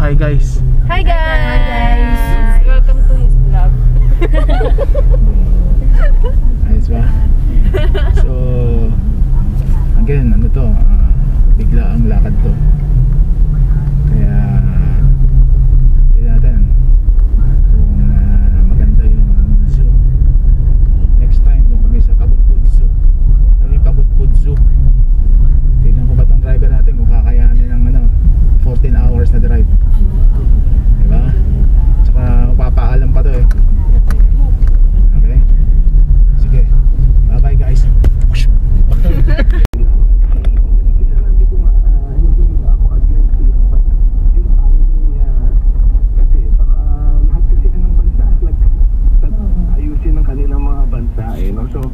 hi guys. Hi guys! Welcome to his vlog. Ayos ba? So, again, ano to, bigla ang lakad to. Kaya, tignan natin kung maganda yung zoo. Next time, doon kami sa Pabudbud Zoo. Ano yung Pabudbud Zoo? Tignan ko ba tong driver natin kung kakayanin ng 14 hours na drive. Diba? Tsaka mapapaalam pa to eh. Okay? Sige. Bye bye guys. ayusin ng kanilang mga bansa eh, no? So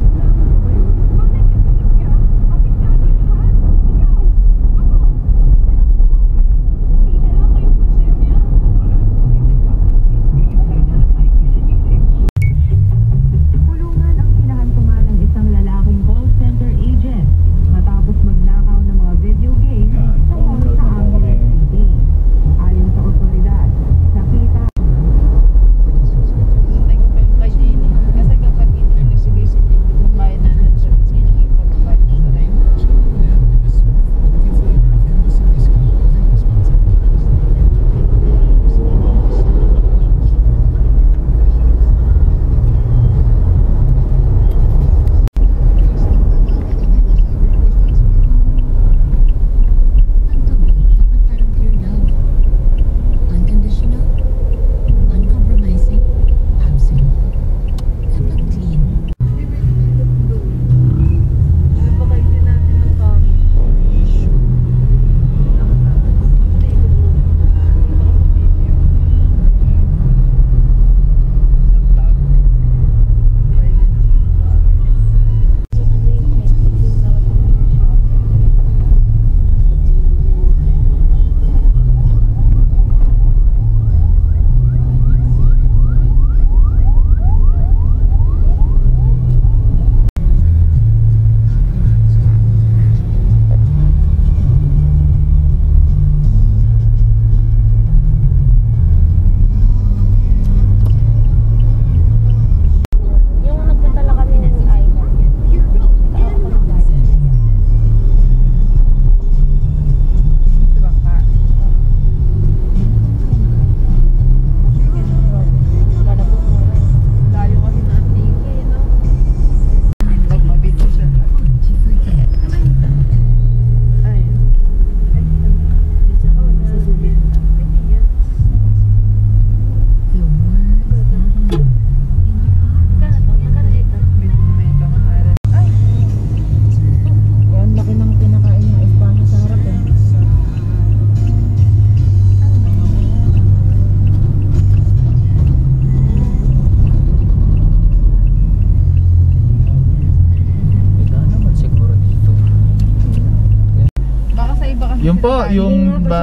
Yun po, yung ba...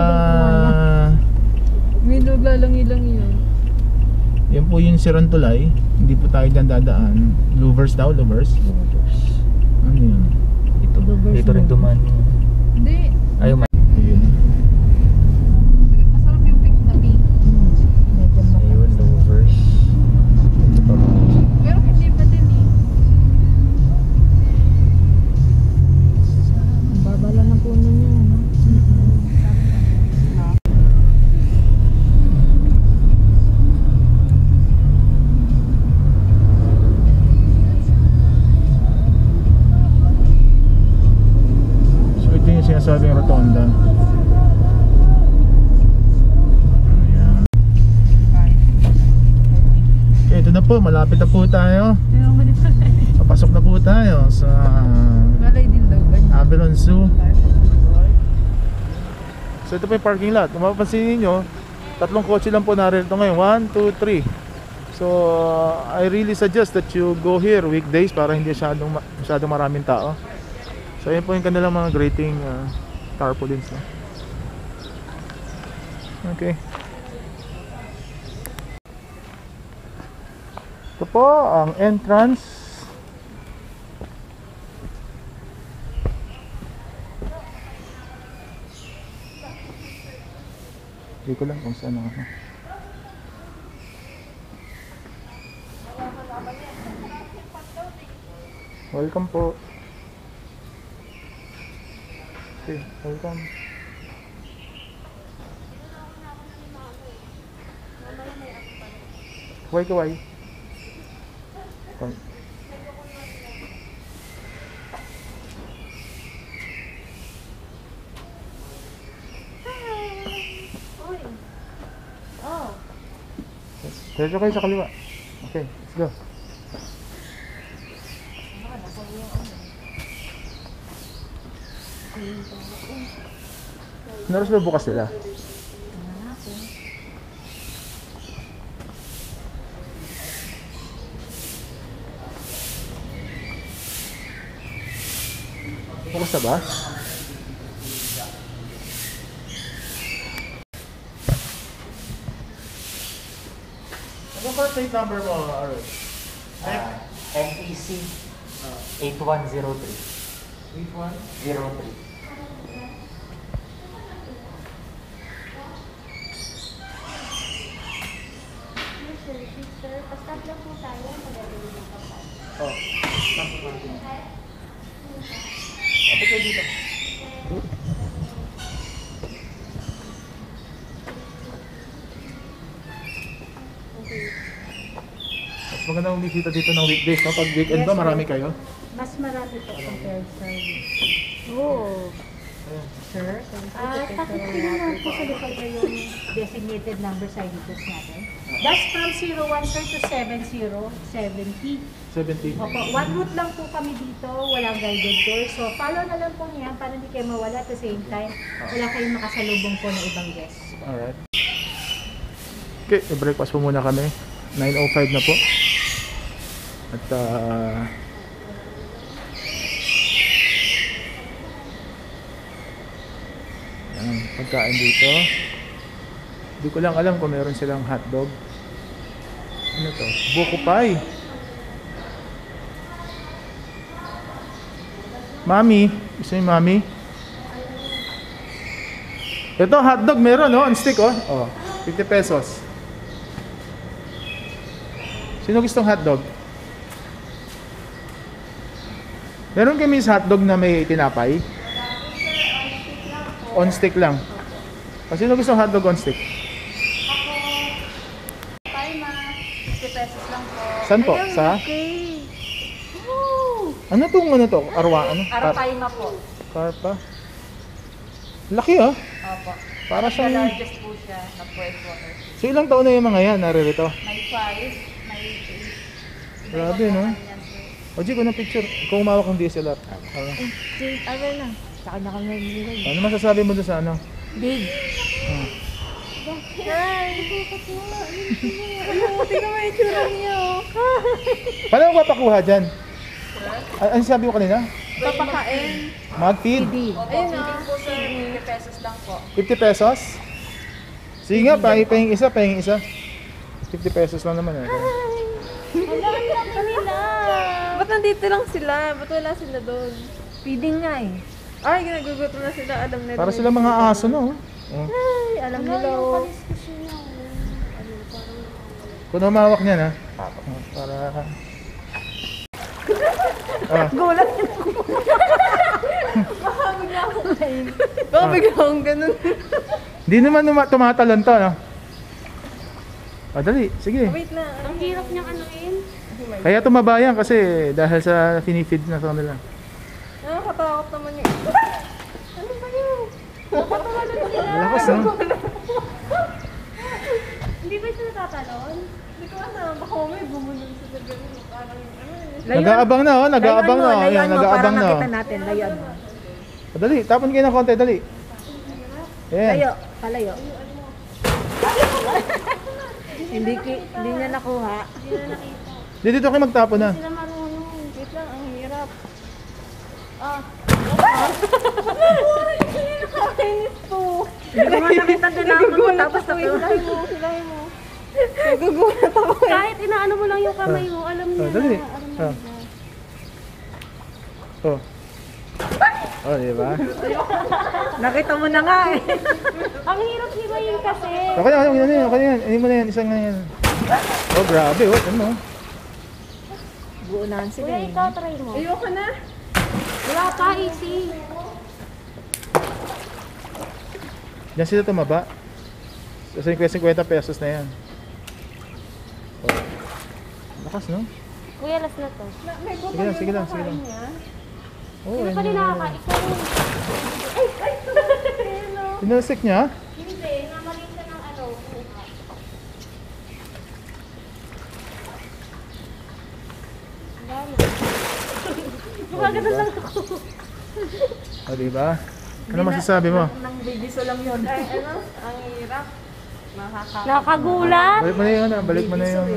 May naglalangi-langi yun. Yan po yung Sirantulay. Hindi po tayo dyan dadaan. Louvers daw, Louvers. Ano yun? Dito rin duman. Hindi. Ayaw Ayun. Masarap yung pink na pink. Ayun, Louvers. Ito pa mga. Pero hindi pa din eh. Ang babala ng puno niya, no? Sinasabing rotonda. Ayan. Okay, ito na po, malapit na po tayo. Papasok na po tayo sa Avalon Zoo. So ito po yung parking lot. Kung mapapansin niyo, tatlong kotse lang po narito ngayon. 1, 2, 3. So I really suggest that you go here weekdays para hindi masyadong maraming tao. So yun po yung kanilang mga grating tarpaulins na. Okay. Ito po ang entrance. Hindi ko lang kung saan ako. Welcome po. Okay, welcome. Kaway kaway. Diretso kayo sa kaliwa. Okay, let's go. Naros ba bukas sila? Bukas na ba? Ano ba plate number mo, Aaron? MEC 8103. 81? 03. Pastap lang po tayo. Oh, stop natin. Kapit kayo dito. Mas maganda umisita dito ng weekdays, no? Pag weekend ba, marami kayo? Mas marami po compared sa Oo. sir. Pakitinan lang po sa likod na yung designated number sa editors natin. That's from 01 sir to 7070. 70. Opo, one route lang po kami dito, walang guided tour. So follow na lang po niya para hindi kayo mawala at the same time. Wala kayong makasalubong po ng ibang guests. Alright. Okay, breakfast po muna kami. 9:05 na po. At yan, pagkain dito. Hindi ko lang alam kung meron silang hotdog. Ano to? Buko pie. Mami, gusto niyo mami? Ito hotdog meron, no? On stick, oh. Oh, 50 pesos. Sino gustong hotdog? Meron kami sa hotdog na may tinapay? On stick lang. O sino gustong hotdog on stick? Tayo ma. 50 pesos lang po. Saan po? Ayun, Sa? okay. Woo! Ano to? Arwa? Ano? Arapaima po. Karpa? Laki, ah. Opo. Para The siyang... largest po siya na freshwater. So ilang taon na yung mga yan naririto? May 5, may 8. Grabe, no? O G, ng picture. Kung umawak ng DSLR. Ano na? Sa akin na kami nilagay. Ano masasabi mo doon sa ano? Big. Hi! Tingnan mo yung tsura niya, oh. Paano mo papakuha dyan? Ano sabi mo kanina? Papakain. Mag-feed? Ayun na. Po sir, 50 pesos lang po. 50 pesos? Sige nga, pahing isa. 50 pesos lang naman. Wala lang kanila. Ba't nandito lang sila? Ba't wala sila doon? Feeding nga eh. Ay, ginagugutom na sila. Alam nila. Para sila mga aso, no? Oh. Ay, alam nila. Oh. Kung humawak niyan, ha? Para... Gulat yun ako. Baka bigla akong kain. Baka bigla akong ganun. Hindi naman tumatalon to, no? Dali, sige. Wait na. Ang hirap niyang anuin. Kaya tumabayan kasi dahil sa finifeed na sa kanila. Nakakatakot naman yung... Ano ba yun? Nakatawa na sila. Malakas, no? Hindi ba sila tatalon? Hindi ko alam. Baka may bumulong sila ganun. Parang ano eh. Nag-aabang na, oh. Nag-aabang na. Ayan, nag-aabang na. Para makita natin, layuan mo. Dali, tapon kayo ng konti, dali. Ayan. Layo, palayo. Hindi niya nakuha. Hindi na nakita. Dito kayo magtapon na. Sila marunong. Wait lang. Ang hirap. Ah. Nakakainis po. Hindi ko nga nakita tinapon mo tapos Hilahin mo. Hilahin mo. Nagugulat ako eh. kahit inaano mo lang yung kamay mo, alam niya Dali. na. Alam niya na. Oh. Oh, di ba? Nakita mo na nga eh. Ang hirap himayin kasi. Okay na, okay na yan, okay na yan. Hindi mo na yan, isang na yan. Oh, grabe, oh, ano? Buo na sila Kuya, eh. ikaw try mo. Ayoko na. Wala pa, easy. Diyan sila tumaba. So, 50 pesos na yan. Oh. Lakas, no? Kuya, last na to. Sige lang, sige lang, sige lang. Oh, Sino ayun pa rin na. nakaka? Ikaw rin. Pinasik niya? Hindi, namaling ka ng ano. Gumagano lang ako. O, diba? Ano masasabi mo? Nang bibiso lang yun. Ay, ano? Ang hirap. Nakagulat. Balik mo na yun, balik mo na yun.